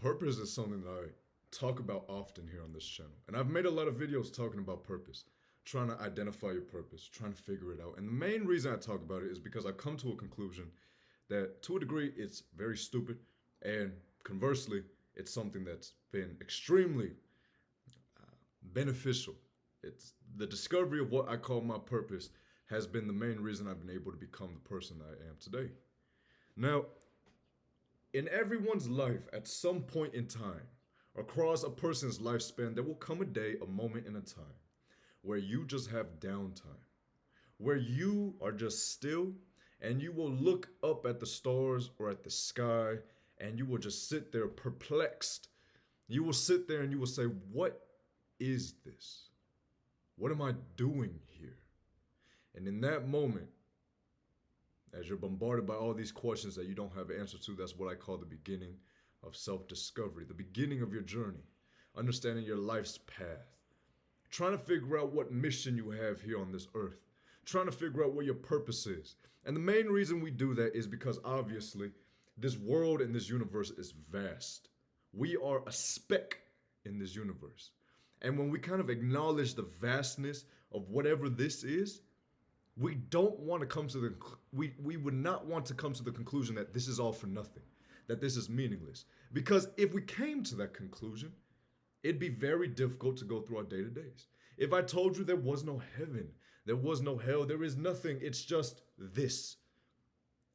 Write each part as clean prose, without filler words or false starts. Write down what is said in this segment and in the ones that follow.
Purpose is something that I talk about often here on this channel. And I've made a lot of videos talking about purpose, trying to identify your purpose, trying to figure it out. And the main reason I talk about it is because I've come to a conclusion that to a degree it's very stupid, and conversely, it's something that's been extremely beneficial. It's the discovery of what I call my purpose has been the main reason I've been able to become the person that I am today. Now, in everyone's life, at some point in time, across a person's lifespan, there will come a day, a moment in a time, where you just have downtime, where you are just still and you will look up at the stars or at the sky and you will just sit there perplexed. You will sit there and you will say, "What is this? What am I doing here?" And in that moment, as you're bombarded by all these questions that you don't have answers to, that's what I call the beginning of self-discovery, the beginning of your journey, understanding your life's path, trying to figure out what mission you have here on this earth, trying to figure out what your purpose is. And the main reason we do that is because obviously this world and this universe is vast. We are a speck in this universe. And when we kind of acknowledge the vastness of whatever this is, we don't want to come to we would not want to come to the conclusion that this is all for nothing, that this is meaningless. Because if we came to that conclusion, it'd be very difficult to go through our day-to-days. If I told you there was no heaven, there was no hell, there is nothing, it's just this.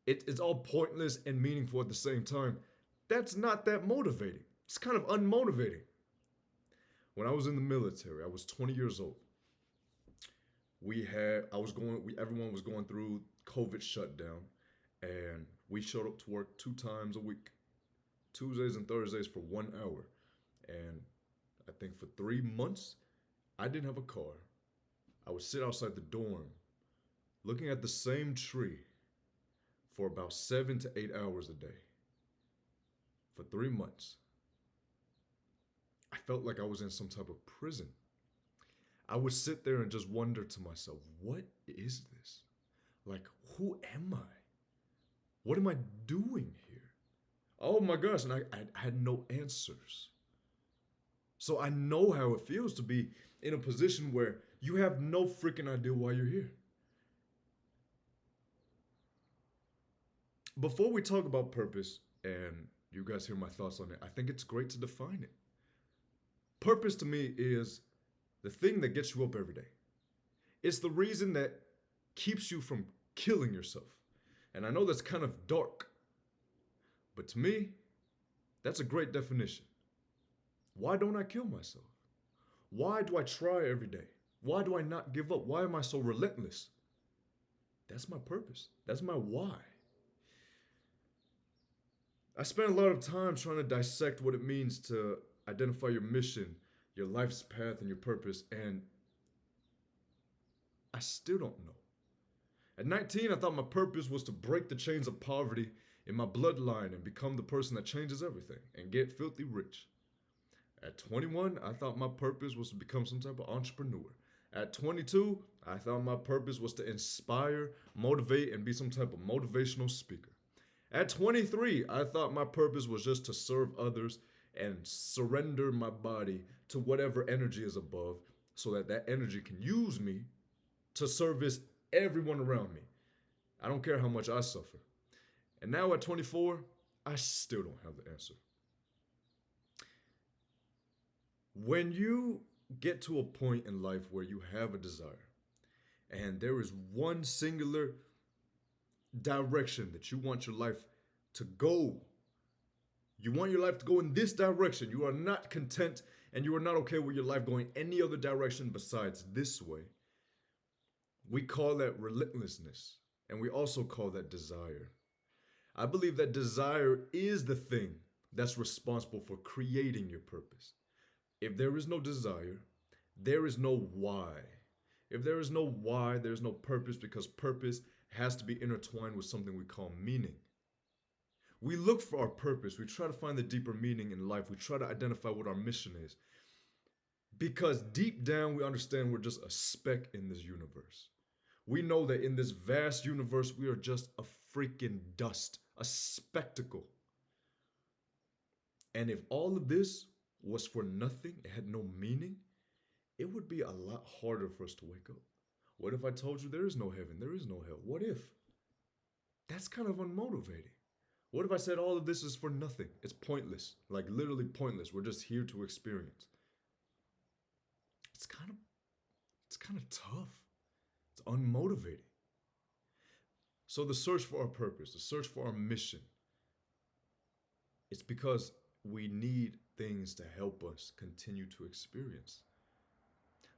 It's all pointless and meaningful at the same time. That's not that motivating. It's kind of unmotivating. When I was in the military, I was 20 years old. Everyone was going through COVID shutdown, and we showed up to work 2 times a week, Tuesdays and Thursdays for 1 hour. And I think for 3 months, I didn't have a car. I would sit outside the dorm, looking at the same tree for about 7 to 8 hours a day. For 3 months. I felt like I was in some type of prison. I would sit there and just wonder to myself, what is this? Like, who am I? What am I doing here? Oh my gosh, and I had no answers. So I know how it feels to be in a position where you have no freaking idea why you're here. Before we talk about purpose, and you guys hear my thoughts on it, I think it's great to define it. Purpose to me is the thing that gets you up every day. It's the reason that keeps you from killing yourself. And I know that's kind of dark, but to me, that's a great definition. Why don't I kill myself? Why do I try every day? Why do I not give up? Why am I so relentless? That's my purpose. That's my why. I spent a lot of time trying to dissect what it means to identify your mission, your life's path, and your purpose, and I still don't know. At 19, I thought my purpose was to break the chains of poverty in my bloodline and become the person that changes everything and get filthy rich. At 21, I thought my purpose was to become some type of entrepreneur. At 22, I thought my purpose was to inspire, motivate, and be some type of motivational speaker. At 23, I thought my purpose was just to serve others and surrender my body to whatever energy is above so that that energy can use me to service everyone around me. I don't care how much I suffer. And now at 24, I still don't have the answer. When you get to a point in life where you have a desire and there is one singular direction that you want your life to go, you want your life to go in this direction. You are not content and you are not okay with your life going any other direction besides this way. We call that relentlessness, and we also call that desire. I believe that desire is the thing that's responsible for creating your purpose. If there is no desire, there is no why. If there is no why, there's no purpose, because purpose has to be intertwined with something we call meaning. We look for our purpose. We try to find the deeper meaning in life. We try to identify what our mission is. Because deep down, we understand we're just a speck in this universe. We know that in this vast universe, we are just a freaking dust, a spectacle. And if all of this was for nothing, it had no meaning, it would be a lot harder for us to wake up. What if I told you there is no heaven, there is no hell? What if? That's kind of unmotivating. What if I said all of this is for nothing? It's pointless, like literally pointless. We're just here to experience. It's kind of it's kind of tough. It's unmotivating. So the search for our purpose, the search for our mission, it's because we need things to help us continue to experience.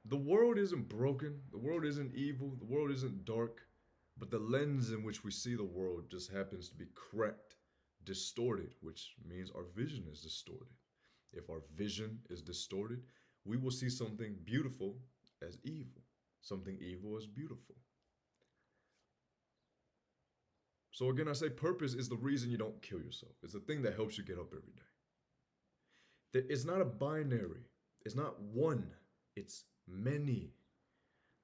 The world isn't broken, the world isn't evil, the world isn't dark, but the lens in which we see the world just happens to be cracked, distorted, which means our vision is distorted. If our vision is distorted, we will see something beautiful as evil, something evil as beautiful. So again, I say purpose is the reason you don't kill yourself. It's the thing that helps you get up every day. It's not a binary. It's not one. It's many.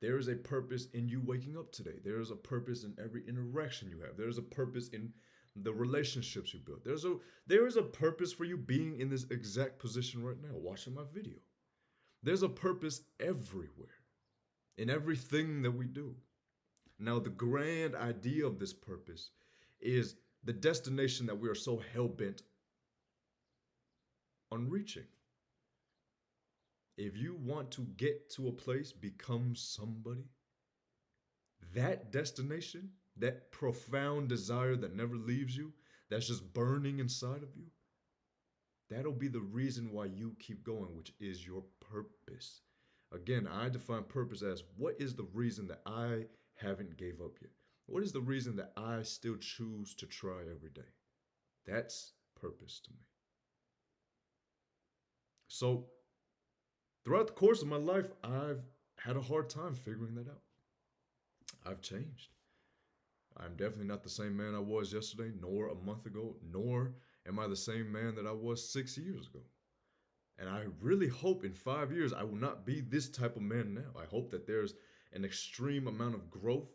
There is a purpose in you waking up today. There is a purpose in every interaction you have. There is a purpose in the relationships you build. There is a purpose for you being in this exact position right now, watching my video. There's a purpose everywhere, in everything that we do. Now, the grand idea of this purpose is the destination that we are so hell-bent on reaching. If you want to get to a place, become somebody, that destination, that profound desire that never leaves you, that's just burning inside of you, that'll be the reason why you keep going, which is your purpose. Again, I define purpose as what is the reason that I haven't gave up yet? What is the reason that I still choose to try every day? That's purpose to me. So, throughout the course of my life, I've had a hard time figuring that out. I've changed. I'm definitely not the same man I was yesterday, nor a month ago, nor am I the same man that I was 6 years ago. And I really hope in 5 years I will not be this type of man now. I hope that there's an extreme amount of growth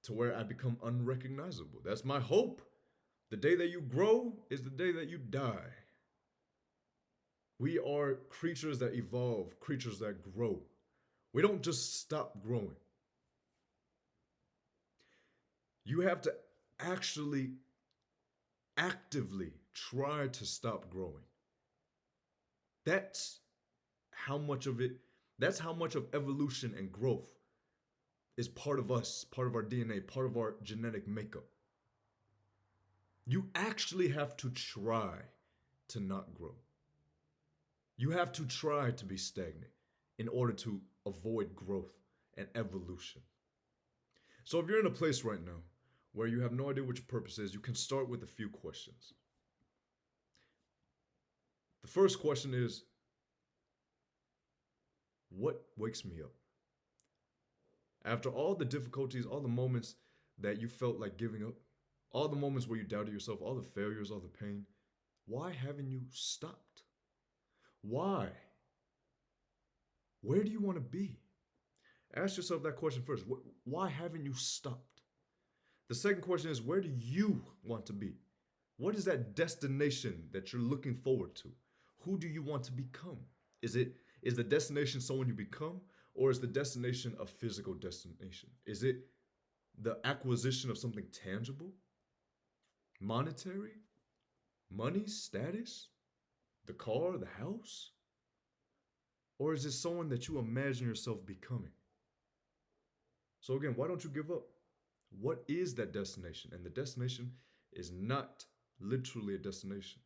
to where I become unrecognizable. That's my hope. The day that you grow is the day that you die. We are creatures that evolve, creatures that grow. We don't just stop growing. You have to actually actively try to stop growing. That's how much of evolution and growth is part of us, part of our DNA, part of our genetic makeup. You actually have to try to not grow. You have to try to be stagnant in order to avoid growth and evolution. So if you're in a place right now where you have no idea what your purpose is, you can start with a few questions. The first question is, what wakes me up? After all the difficulties, all the moments that you felt like giving up, all the moments where you doubted yourself, all the failures, all the pain, why haven't you stopped? Why? Where do you want to be? Ask yourself that question first. Why haven't you stopped? The second question is, where do you want to be? What is that destination that you're looking forward to? Who do you want to become? Is the destination someone you become, or is the destination a physical destination? Is it the acquisition of something tangible? Monetary? Money? Status? The car? The house? Or is it someone that you imagine yourself becoming? So again, why don't you give up? What is that destination? And the destination is not literally a destination.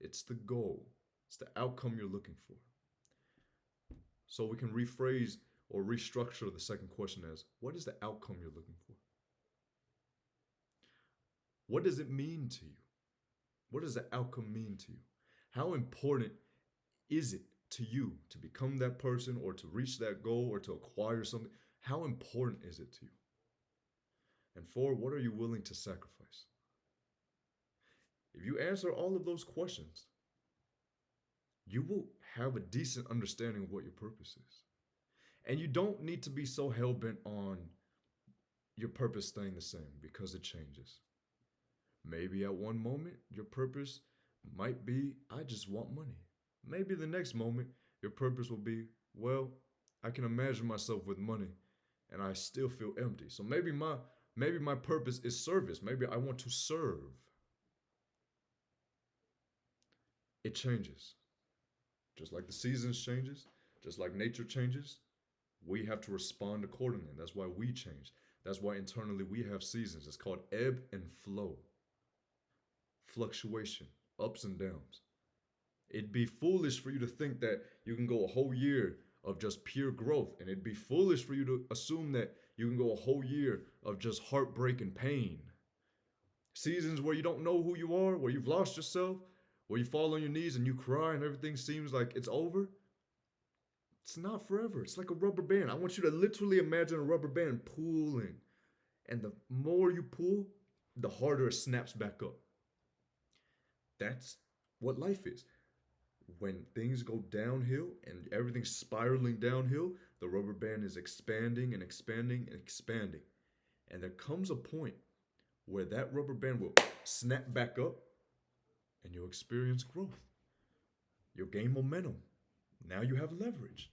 It's the goal. It's the outcome you're looking for. So we can rephrase or restructure the second question as, what is the outcome you're looking for? What does it mean to you? What does the outcome mean to you? How important is it to you to become that person or to reach that goal or to acquire something? How important is it to you? And four, what are you willing to sacrifice? If you answer all of those questions, you will have a decent understanding of what your purpose is. And you don't need to be so hell-bent on your purpose staying the same because it changes. Maybe at one moment, your purpose might be, I just want money. Maybe the next moment, your purpose will be, well, I can imagine myself with money and I still feel empty. So maybe my purpose is service. Maybe I want to serve. It changes. Just like the seasons changes, just like nature changes, we have to respond accordingly. That's why we change. That's why internally we have seasons. It's called ebb and flow, fluctuation, ups and downs. It'd be foolish for you to think that you can go a whole year of just pure growth, and it'd be foolish for you to assume that you can go a whole year of just heartbreak and pain. Seasons where you don't know who you are, where you've lost yourself, where you fall on your knees and you cry and everything seems like it's over. It's not forever. It's like a rubber band. I want you to literally imagine a rubber band pulling. And the more you pull, the harder it snaps back up. That's what life is. When things go downhill and everything's spiraling downhill, the rubber band is expanding and expanding and expanding. And there comes a point where that rubber band will snap back up and you'll experience growth. You'll gain momentum. Now you have leverage.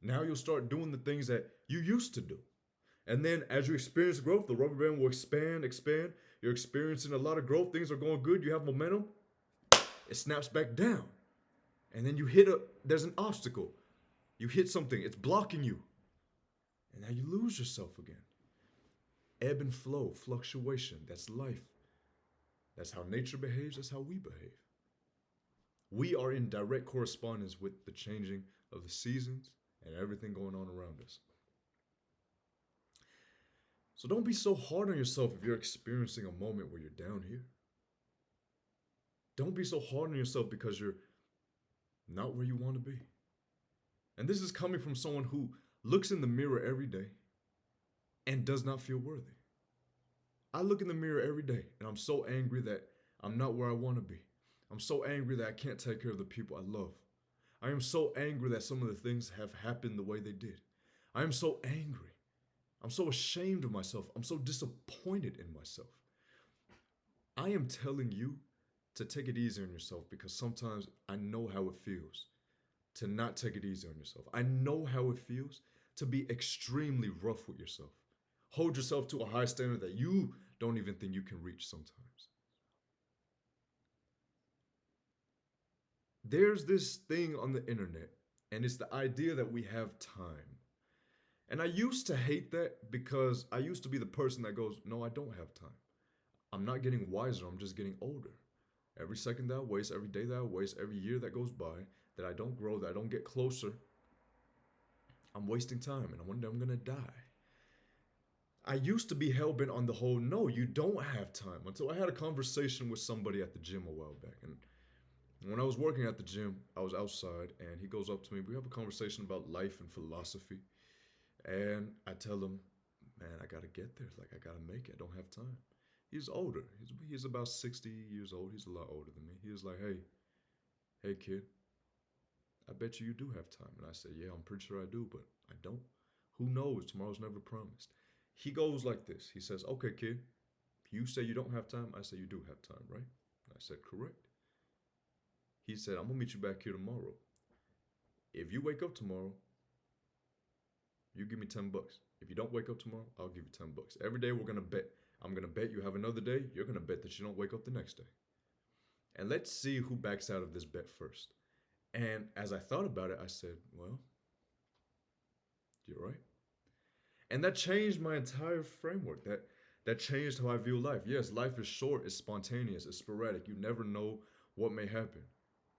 Now you'll start doing the things that you used to do. And then as you experience growth, the rubber band will expand, expand. You're experiencing a lot of growth. Things are going good. You have momentum. It snaps back down. And then there's an obstacle. You hit something. It's blocking you. And now you lose yourself again. Ebb and flow, fluctuation. That's life. That's how nature behaves. That's how we behave. We are in direct correspondence with the changing of the seasons and everything going on around us. So don't be so hard on yourself if you're experiencing a moment where you're down here. Don't be so hard on yourself because you're not where you want to be. And this is coming from someone who looks in the mirror every day and does not feel worthy. I look in the mirror every day and I'm so angry that I'm not where I want to be. I'm so angry that I can't take care of the people I love. I am so angry that some of the things have happened the way they did. I am so angry. I'm so ashamed of myself. I'm so disappointed in myself. I am telling you to take it easy on yourself because sometimes I know how it feels to not take it easy on yourself. I know how it feels to be extremely rough with yourself. Hold yourself to a high standard that you don't even think you can reach sometimes. There's this thing on the internet, and it's the idea that we have time. And I used to hate that because I used to be the person that goes, no, I don't have time. I'm not getting wiser, I'm just getting older. Every second that I waste, every day that I waste, every year that goes by, that I don't grow, that I don't get closer, I'm wasting time and one day I'm gonna die. I used to be hell-bent on the whole, no, you don't have time, until I had a conversation with somebody at the gym a while back. And when I was working at the gym, I was outside and he goes up to me. We have a conversation about life and philosophy. And I tell him, man, I gotta get there. Like, I gotta make it. I don't have time. He's older. He's about 60 years old. He's a lot older than me. He was like, hey, kid, I bet you do have time. And I said, yeah, I'm pretty sure I do, but I don't. Who knows? Tomorrow's never promised. He goes like this. He says, okay, kid, you say you don't have time. I say you do have time, right? And I said, correct. He said, I'm gonna meet you back here tomorrow. If you wake up tomorrow, you give me $10. If you don't wake up tomorrow, I'll give you $10. Every day we're gonna bet. I'm gonna bet you have another day. You're gonna bet that you don't wake up the next day. And let's see who backs out of this bet first. And as I thought about it, I said, well, you're right. And that changed my entire framework. That changed how I view life. Yes, life is short, it's spontaneous, it's sporadic. You never know what may happen.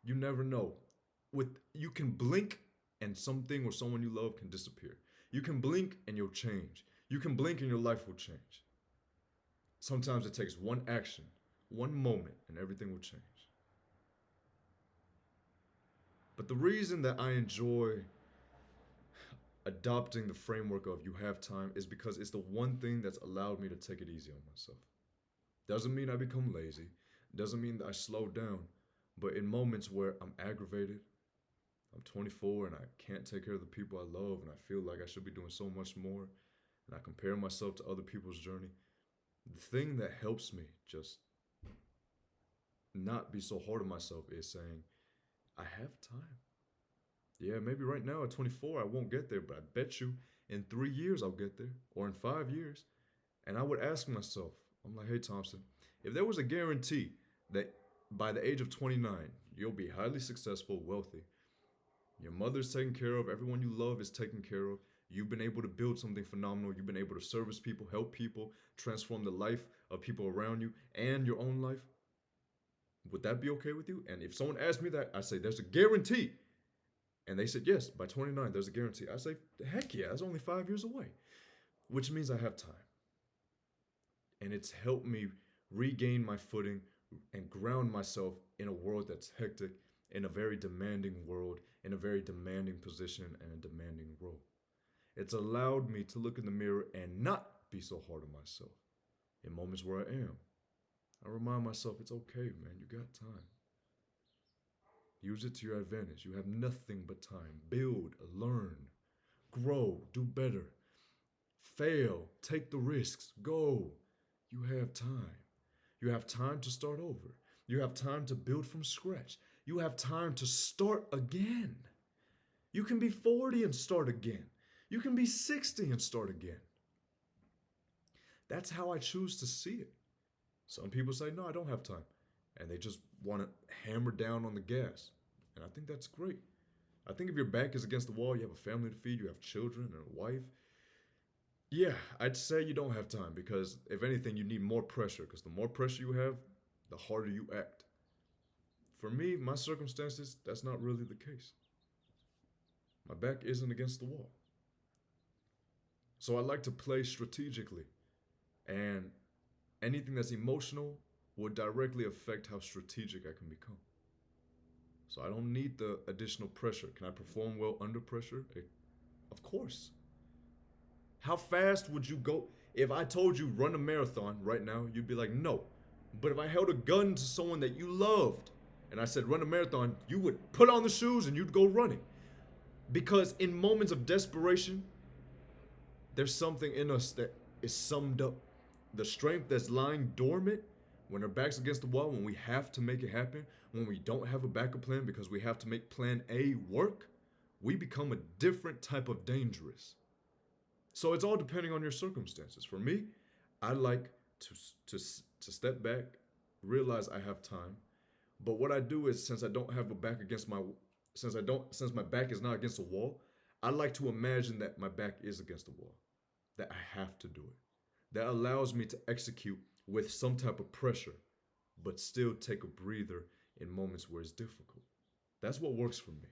You never know. You can blink and something or someone you love can disappear. You can blink and you'll change. You can blink and your life will change. Sometimes it takes one action, one moment, and everything will change. But the reason that I enjoy adopting the framework of you have time is because it's the one thing that's allowed me to take it easy on myself. Doesn't mean I become lazy, doesn't mean that I slow down, but in moments where I'm aggravated, I'm 24 and I can't take care of the people I love and I feel like I should be doing so much more and I compare myself to other people's journey, the thing that helps me just not be so hard on myself is saying, I have time. Yeah, maybe right now at 24 I won't get there, but I bet you in 3 years I'll get there, or in 5 years. And I would ask myself, I'm like, hey Thompson, if there was a guarantee that by the age of 29 you'll be highly successful, wealthy, your mother's taken care of, everyone you love is taken care of, you've been able to build something phenomenal, you've been able to service people, help people, transform the life of people around you and your own life, would that be okay with you? And if someone asked me that, I say, there's a guarantee. And they said, yes, by 29, there's a guarantee. I say, heck yeah, that's only 5 years away, which means I have time. And it's helped me regain my footing and ground myself in a world that's hectic, in a very demanding world, in a very demanding position and a demanding role. It's allowed me to look in the mirror and not be so hard on myself in moments where I am. I remind myself, it's okay, man, you got time. Use it to your advantage. You have nothing but time. Build, learn, grow, do better. Fail, take the risks, go. You have time. You have time to start over. You have time to build from scratch. You have time to start again. You can be 40 and start again. You can be 60 and start again. That's how I choose to see it. Some people say, no, I don't have time. And they just want to hammer down on the gas. And I think that's great. I think if your back is against the wall, you have a family to feed, you have children and a wife, yeah, I'd say you don't have time, because if anything, you need more pressure, because the more pressure you have, the harder you act. For me, my circumstances, that's not really the case. My back isn't against the wall. So I like to play strategically, and anything that's emotional would directly affect how strategic I can become. So I don't need the additional pressure. Can I perform well under pressure? Of course. How fast would you go? If I told you run a marathon right now, you'd be like, no. But if I held a gun to someone that you loved and I said run a marathon, you would put on the shoes and you'd go running. Because in moments of desperation, there's something in us that is summed up. The strength that's lying dormant when our back's against the wall, when we have to make it happen, when we don't have a backup plan because we have to make plan A work, we become a different type of dangerous. So it's all depending on your circumstances. For me, I like to step back, realize I have time. But what I do is, since I don't have a back against my since my back is not against the wall, I like to imagine that my back is against the wall, that I have to do it. That allows me to execute with some type of pressure, but still take a breather in moments where it's difficult. That's what works for me.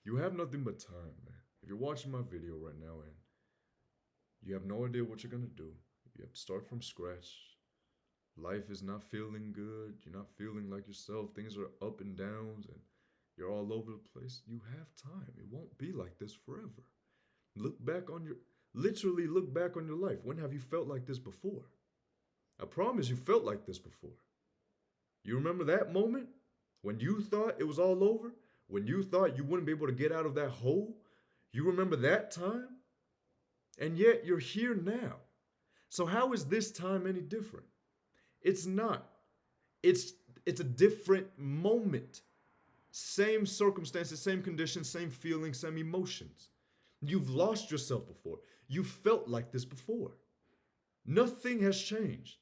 You have nothing but time, man. If you're watching my video right now and you have no idea what you're gonna do, you have to start from scratch. Life is not feeling good. You're not feeling like yourself. Things are up and downs and you're all over the place. You have time. It won't be like this forever. Literally look back on your life. When have you felt like this before? I promise you felt like this before. You remember that moment when you thought it was all over? When you thought you wouldn't be able to get out of that hole? You remember that time? And yet you're here now. So how is this time any different? It's not. It's a different moment. Same circumstances, same conditions, same feelings, same emotions. You've lost yourself before. You felt like this before. Nothing has changed.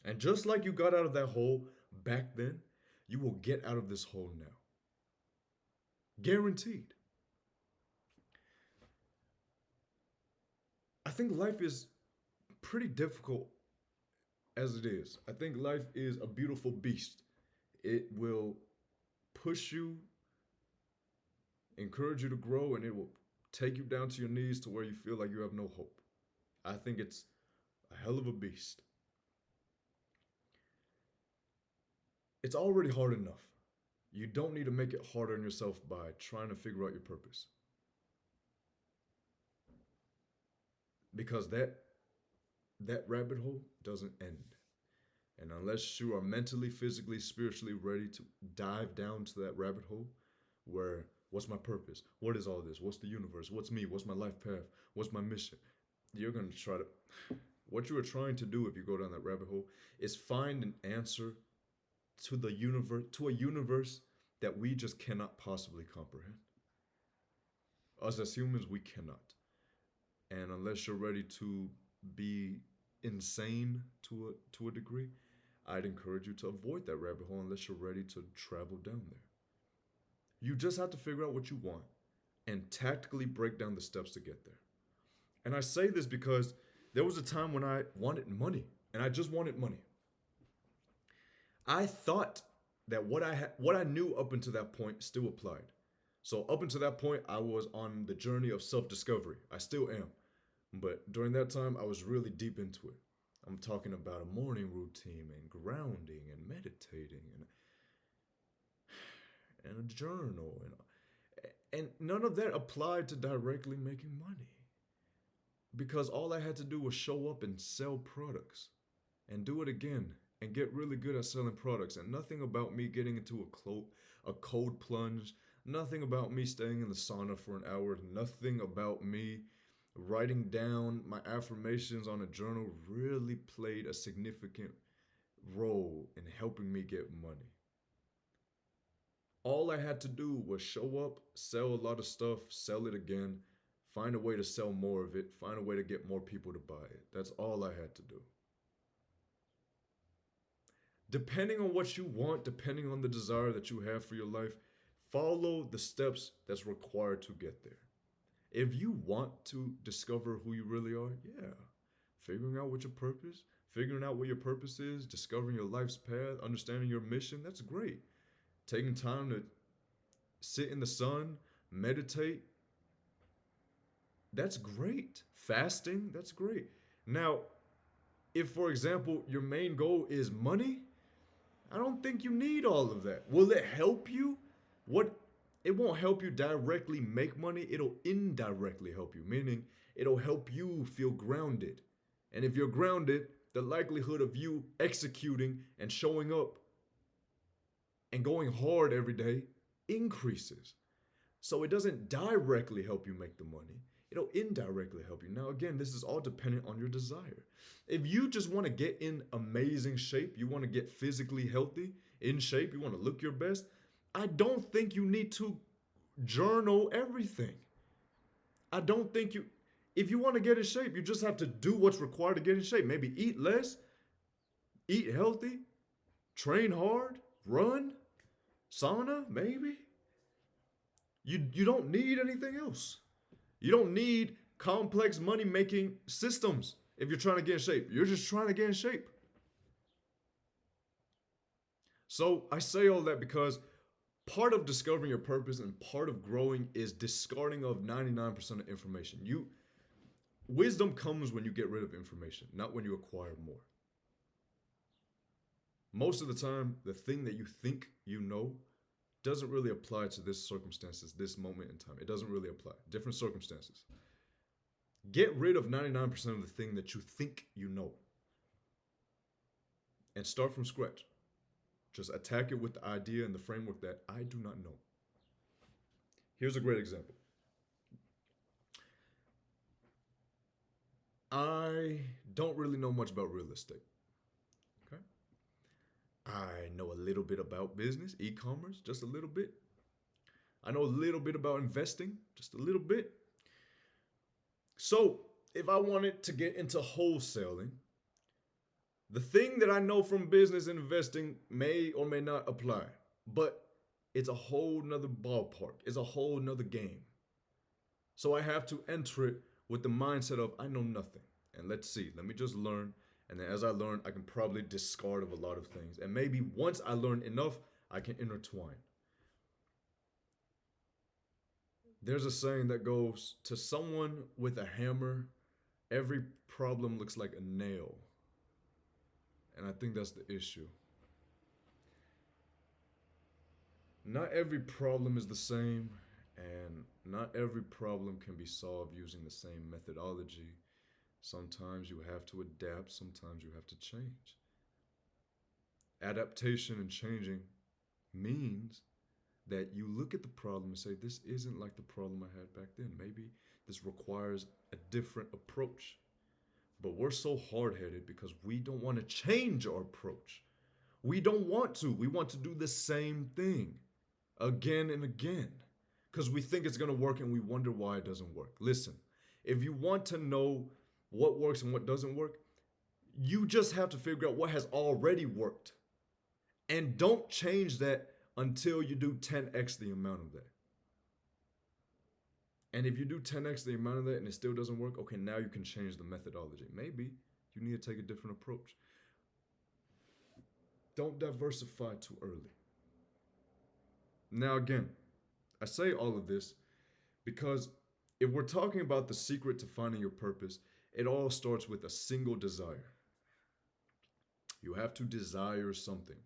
And just like you got out of that hole back then, you will get out of this hole now. Guaranteed. I think life is pretty difficult as it is. I think life is a beautiful beast. It will push you, encourage you to grow, and it will take you down to your knees to where you feel like you have no hope. I think it's a hell of a beast. It's already hard enough. You don't need to make it harder on yourself by trying to figure out your purpose. Because that rabbit hole doesn't end. And unless you are mentally, physically, spiritually ready to dive down to that rabbit hole where what's my purpose? What is all this? What's the universe? What's me? What's my life path? What's my mission? You're going to try to What you are trying to do if you go down that rabbit hole is find an answer to the universe, to a universe that we just cannot possibly comprehend. Us as humans, we cannot. And unless you're ready to be insane to a degree, I'd encourage you to avoid that rabbit hole unless you're ready to travel down there. You just have to figure out what you want and tactically break down the steps to get there. And I say this because there was a time when I wanted money, and I just wanted money. I thought that what I knew up until that point still applied. So up until that point, I was on the journey of self-discovery. I still am. But during that time, I was really deep into it. I'm talking about a morning routine and grounding and meditating and a journal and none of that applied to directly making money because all I had to do was show up and sell products and do it again and get really good at selling products, and nothing about me getting into a cold plunge, nothing about me staying in the sauna for an hour, nothing about me writing down my affirmations on a journal really played a significant role in helping me get money. All I had to do was show up, sell a lot of stuff, sell it again, find a way to sell more of it, find a way to get more people to buy it. That's all I had to do. Depending on what you want, depending on the desire that you have for your life, follow the steps that's required to get there. If you want to discover who you really are, yeah, figuring out what your purpose, figuring out what your purpose is, discovering your life's path, understanding your mission, that's great. Taking time to sit in the sun, meditate, that's great. Fasting, that's great. Now, if for example your main goal is money, I don't think you need all of that. Will it help you? What It won't help you directly make money, it'll indirectly help you, meaning it'll help you feel grounded. And if you're grounded, the likelihood of you executing and showing up and going hard every day increases. So it doesn't directly help you make the money, it'll indirectly help you. Now, again, this is all dependent on your desire. If you just want to get in amazing shape, you want to get physically healthy, in shape, you want to look your best, I don't think you need to journal everything. I don't think you, if you want to get in shape, you just have to do what's required to get in shape. Maybe eat less, eat healthy, train hard, run, sauna, maybe. You don't need anything else. You don't need complex money making systems if you're trying to get in shape. You're just trying to get in shape. So I say all that because part of discovering your purpose and part of growing is discarding of 99% of information. Wisdom comes when you get rid of information, not when you acquire more. Most of the time, the thing that you think you know doesn't really apply to this circumstances, this moment in time. It doesn't really apply. Different circumstances. Get rid of 99% of the thing that you think you know and start from scratch. Just attack it with the idea and the framework that I do not know. Here's a great example. I don't really know much about real estate. Okay? I know a little bit about business, e-commerce, just a little bit. I know a little bit about investing, just a little bit. So, if I wanted to get into wholesaling, the thing that I know from business and investing may or may not apply, but it's a whole nother ballpark. It's a whole nother game. So I have to enter it with the mindset of I know nothing. And let's see, let me just learn. And then as I learn, I can probably discard of a lot of things. And maybe once I learn enough, I can intertwine. There's a saying that goes, to someone with a hammer, every problem looks like a nail. And I think that's the issue. Not every problem is the same, and not every problem can be solved using the same methodology. Sometimes you have to adapt, sometimes you have to change. Adaptation and changing means that you look at the problem and say, this isn't like the problem I had back then. Maybe this requires a different approach. But we're so hard headed because we don't want to change our approach. We don't want to. We want to do the same thing again and again because we think it's going to work and we wonder why it doesn't work. Listen, if you want to know what works and what doesn't work, you just have to figure out what has already worked. And don't change that until you do 10x the amount of that. And if you do 10x the amount of that and it still doesn't work, okay, now you can change the methodology. Maybe you need to take a different approach. Don't diversify too early. Now, again, I say all of this because if we're talking about the secret to finding your purpose, it all starts with a single desire. You have to desire something.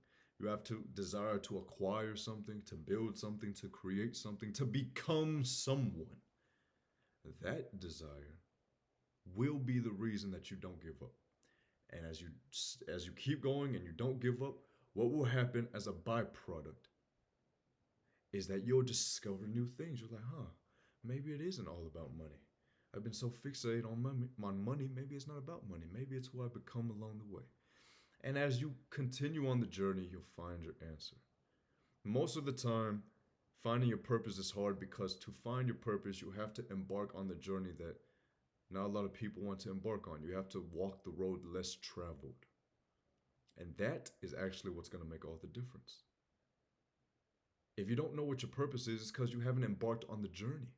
You have to desire to acquire something, to build something, to create something, to become someone. That desire will be the reason that you don't give up. And as you keep going and you don't give up, what will happen as a byproduct is that you'll discover new things. You're like, maybe it isn't all about money. I've been so fixated on money. Maybe it's not about money. Maybe it's who I become along the way. And as you continue on the journey, you'll find your answer. Most of the time, finding your purpose is hard because to find your purpose, you have to embark on the journey that not a lot of people want to embark on. You have to walk the road less traveled. And that is actually what's going to make all the difference. If you don't know what your purpose is, it's because you haven't embarked on the journey.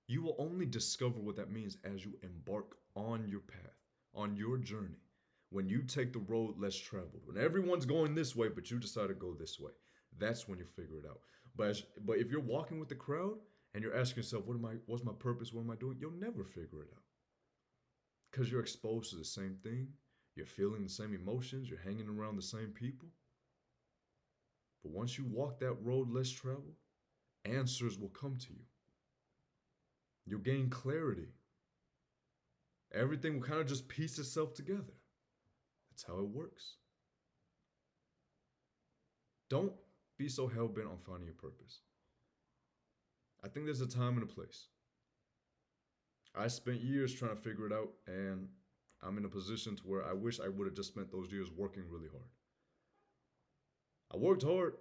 You will only discover what that means as you embark on your path, on your journey. When you take the road less traveled, when everyone's going this way, but you decide to go this way, that's when you figure it out. But if you're walking with the crowd and you're asking yourself, what's my purpose? What am I doing? You'll never figure it out. Because you're exposed to the same thing. You're feeling the same emotions. You're hanging around the same people. But once you walk that road less traveled, answers will come to you. You'll gain clarity. Everything will kind of just piece itself together. That's how it works. Don't be so hell-bent on finding your purpose. I think there's a time and a place. I spent years trying to figure it out, and I'm in a position to where I wish I would have just spent those years working really hard. I worked hard,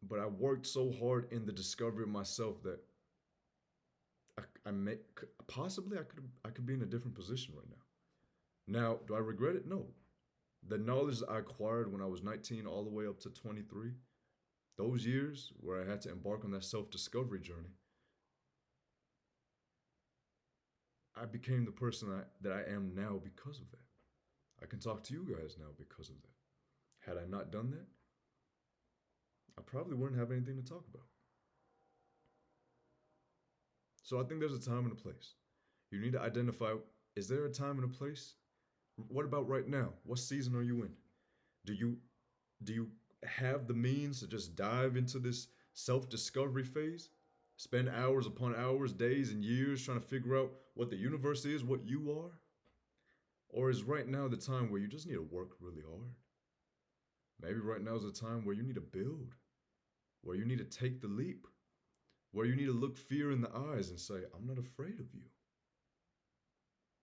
but I worked so hard in the discovery of myself that I could be in a different position right now. Now, do I regret it? No. The knowledge I acquired when I was 19 all the way up to 23, those years where I had to embark on that self-discovery journey, I became the person that I am now because of that. I can talk to you guys now because of that. Had I not done that, I probably wouldn't have anything to talk about. So I think there's a time and a place. You need to identify, is there a time and a place? What about right now? What season are you in? Do you have the means to just dive into this self-discovery phase? Spend hours upon hours, days and years trying to figure out what the universe is, what you are? Or is right now the time where you just need to work really hard? Maybe right now is the time where you need to build, where you need to take the leap, where you need to look fear in the eyes and say, I'm not afraid of you.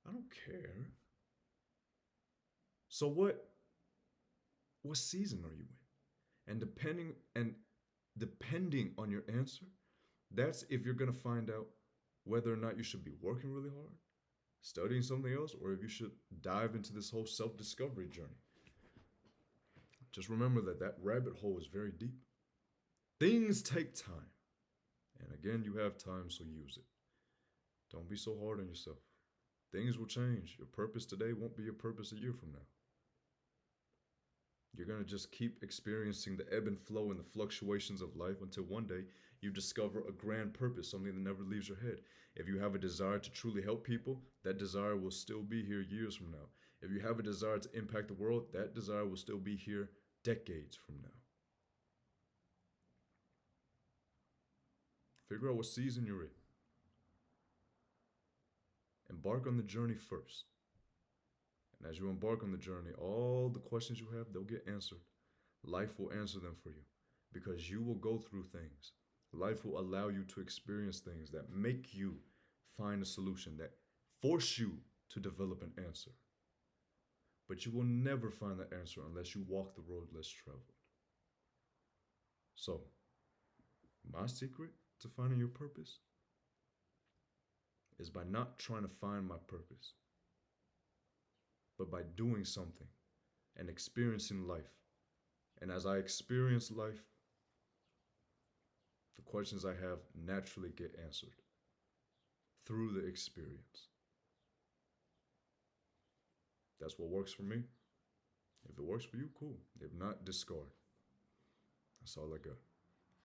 I don't care. So what season are you in? And depending on your answer, that's if you're going to find out whether or not you should be working really hard, studying something else, or if you should dive into this whole self-discovery journey. Just remember that rabbit hole is very deep. Things take time. And again, you have time, so use it. Don't be so hard on yourself. Things will change. Your purpose today won't be your purpose a year from now. You're going to just keep experiencing the ebb and flow and the fluctuations of life until one day you discover a grand purpose, something that never leaves your head. If you have a desire to truly help people, that desire will still be here years from now. If you have a desire to impact the world, that desire will still be here decades from now. Figure out what season you're in. Embark on the journey first. And as you embark on the journey, all the questions you have, they'll get answered. Life will answer them for you because you will go through things. Life will allow you to experience things that make you find a solution, that force you to develop an answer. But you will never find the answer unless you walk the road less traveled. So, my secret to finding your purpose is by not trying to find my purpose, but by doing something and experiencing life. And as I experience life, the questions I have naturally get answered through the experience. That's what works for me. If it works for you, cool. If not, discard. That's all I got.